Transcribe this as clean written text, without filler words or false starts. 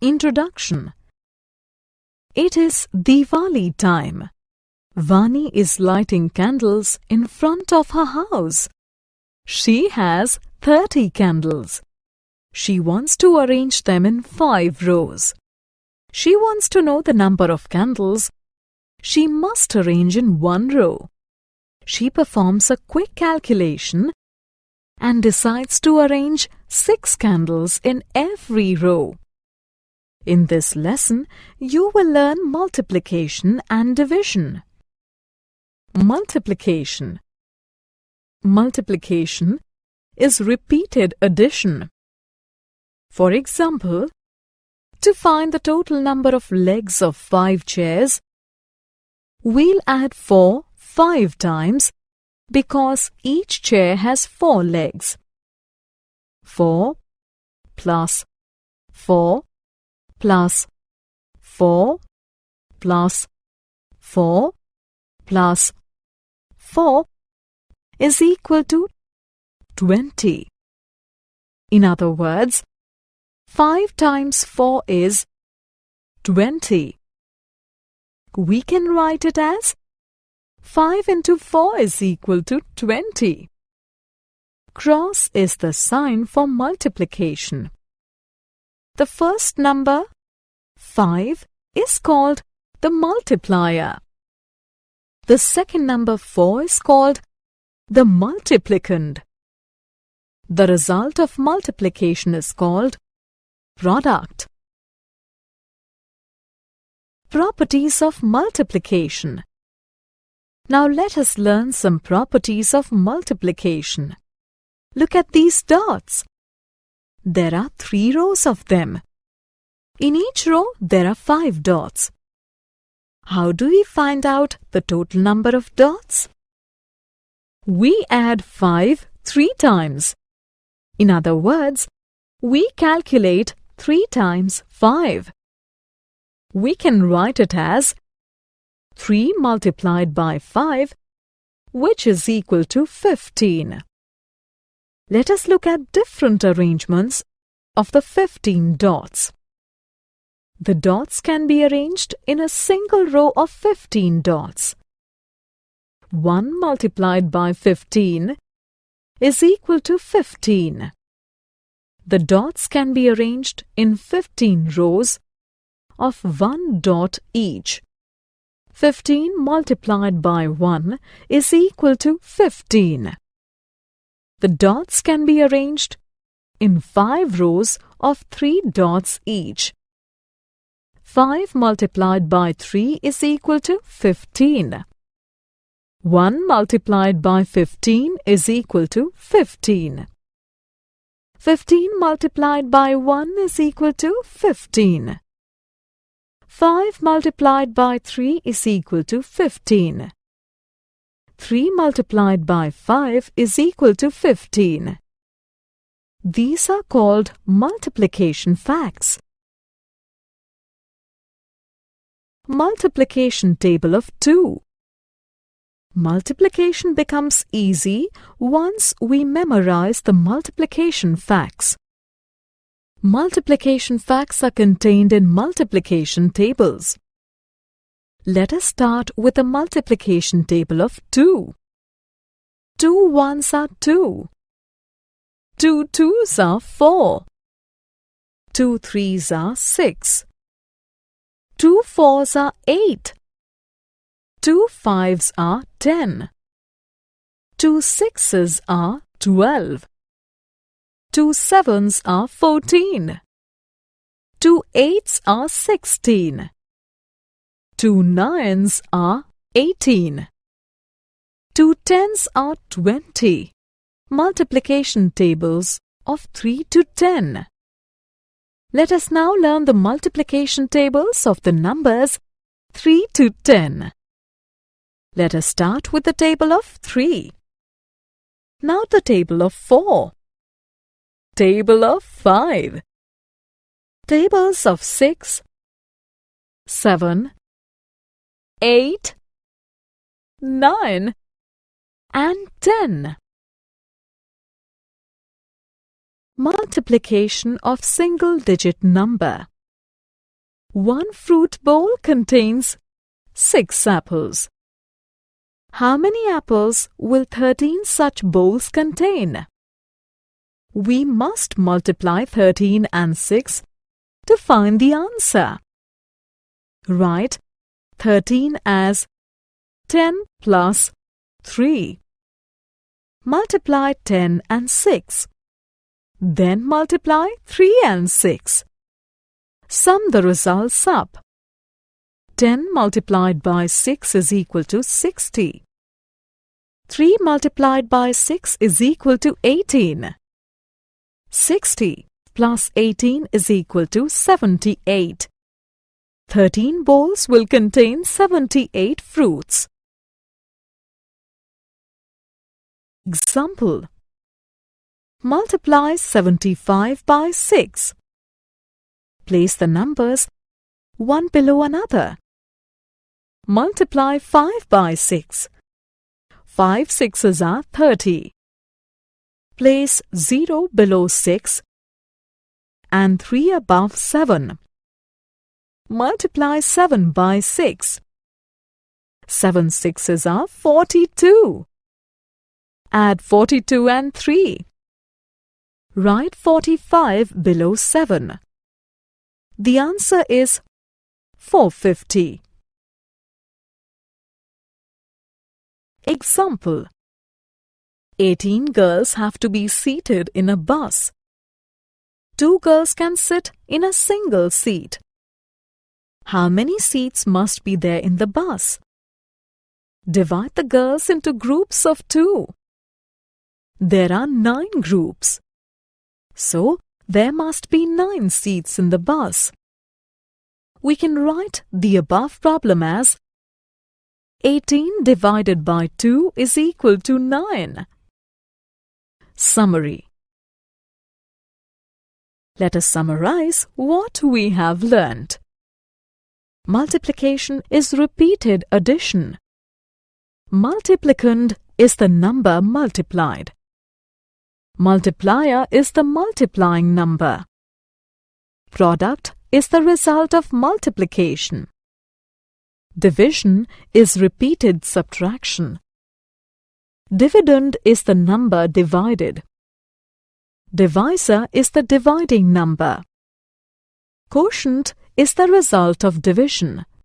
Introduction. It is Diwali time. Vani is lighting candles in front of her house. She has 30 candles. She wants to arrange them in 5 rows. She wants to know the number of candles she must arrange in 1 row. She performs a quick calculation and decides to arrange 6 candles in every row. In this lesson, you will learn multiplication and division. Multiplication. Multiplication is repeated addition. For example, to find the total number of legs of 5 chairs, we'll add 4 5 times because each chair has 4 legs. 4 plus 4 plus 4 plus 4 plus 4 is equal to 20. In other words, 5 times 4 is 20. We can write it as 5 into 4 is equal to 20. Cross is the sign for multiplication. The first number, 5, is called the multiplier. The second number, 4, is called the multiplicand. The result of multiplication is called product. Properties of multiplication. Now let us learn some properties of multiplication. Look at these dots. There are 3 rows of them. In each row, there are 5 dots. How do we find out the total number of dots? We add 5 3 times. In other words, we calculate 3 times 5. We can write it as 3 multiplied by 5, which is equal to 15. Let us look at different arrangements of the 15 dots. The dots can be arranged in a single row of 15 dots. 1 multiplied by 15 is equal to 15. The dots can be arranged in 15 rows of 1 dot each. 15 multiplied by 1 is equal to 15. The dots can be arranged in 5 rows of 3 dots each. 5 multiplied by 3 is equal to 15. 1 multiplied by 15 is equal to 15. 15 multiplied by 1 is equal to 15. 5 multiplied by 3 is equal to 15. 3 multiplied by 5 is equal to 15. These are called multiplication facts. Multiplication table of 2. Multiplication becomes easy once we memorize the multiplication facts. Multiplication facts are contained in multiplication tables. Let us start with the multiplication table of 2. 2 ones are 2. 2 twos are 4. 2 threes are 6. 2 fours are 8. 2 fives are 10. 2 sixes are 12. 2 sevens are 14. 2 eights are 16. 2 nines are 18. 2 tens are 20. Multiplication tables of 3 to 10. Let us now learn the multiplication tables of the numbers 3 to 10. Let us start with the table of 3. Now the table of 4. Table of 5. Tables of 6, 7, 8, 9, and 10. Multiplication of single-digit number. One fruit bowl contains 6 apples. How many apples will 13 such bowls contain? We must multiply 13 and 6 to find the answer. Write 13 as 10 plus 3. Multiply 10 and 6. Then multiply 3 and 6. Sum the results up. 10 multiplied by 6 is equal to 60. 3 multiplied by 6 is equal to 18. 60 plus 18 is equal to 78. 13 bowls will contain 78 fruits. Example: multiply 75 by 6. Place the numbers one below another. Multiply 5 by 6. 5 sixes are 30. Place 0 below 6 and 3 above 7. Multiply 7 by 6. 7 sixes are 42. Add 42 and 3. Write 45 below 7. The answer is 450. Example: 18 girls have to be seated in a bus. 2 girls can sit in a single seat. How many seats must be there in the bus? Divide the girls into groups of 2. There are 9 groups. So, there must be 9 seats in the bus. We can write the above problem as 18 divided by 2 is equal to 9. Summary. Let us summarize what we have learnt. Multiplication is repeated addition. Multiplicand is the number multiplied. Multiplier is the multiplying number. Product is the result of multiplication. Division is repeated subtraction. Dividend is the number divided. Divisor is the dividing number. Quotient is the result of division.